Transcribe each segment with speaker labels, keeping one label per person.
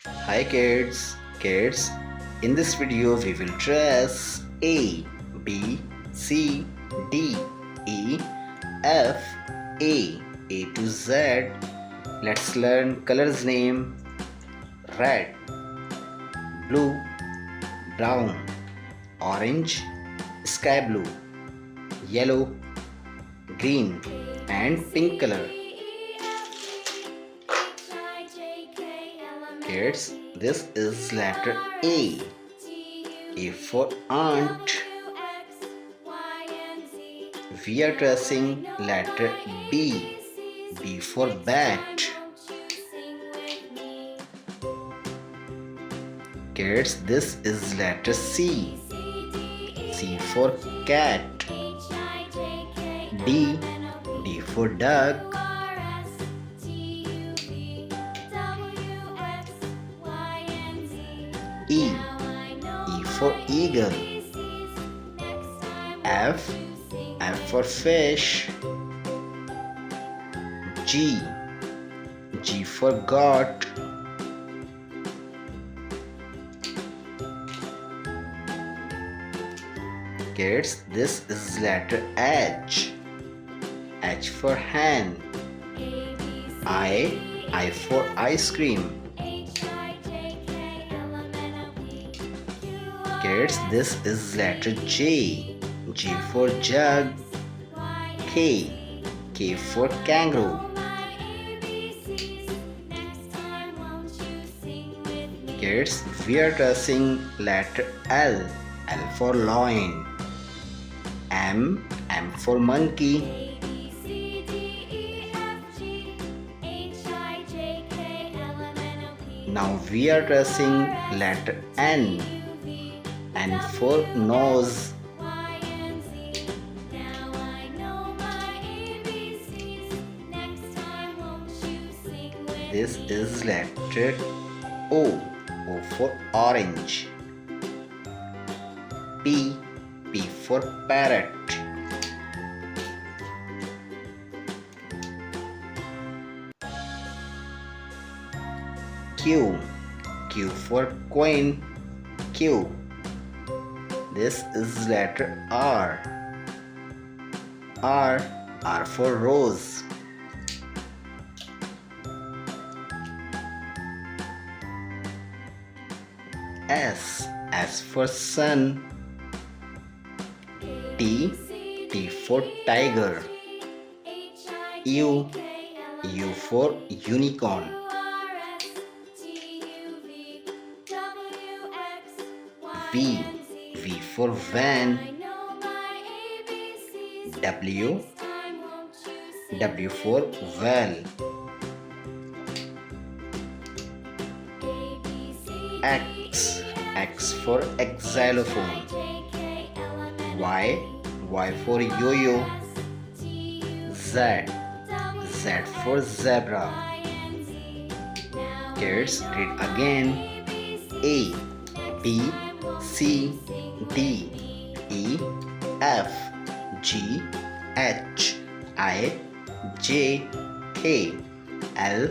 Speaker 1: Hi kids, in this video we will trace A, B, C, D, E, F, A to Z. Let's learn colors name: red, blue, brown, orange, sky blue, yellow, green and pink color. Kids, this is letter A. A for ant. We are tracing letter B. B for bat. Kids, this is letter C. C for cat. D. D for duck. E. E for eagle. F. F for fish. G. G for goat. Kids, this is letter H. H for hen. I for ice cream. Kids, this is letter J. J for jug. K. K for kangaroo. Kids, we are tracing letter L. L for lion. M for monkey. Now we are tracing letter N. N for nose. This is letter O. O for orange. P. P for parrot. Q. Q for queen. Q. This is letter R. R for rose. S for sun. T for tiger. U for unicorn. V for van. W for well. X for xylophone. Y for yo-yo. Z for zebra. Kids, read again. A, B, C, D, E, F, G, H, I, J, K, L,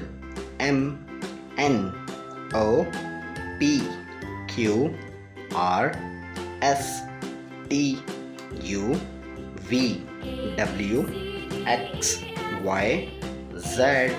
Speaker 1: M, N, O, P, Q, R, S, T, U, V, W, X, Y, Z,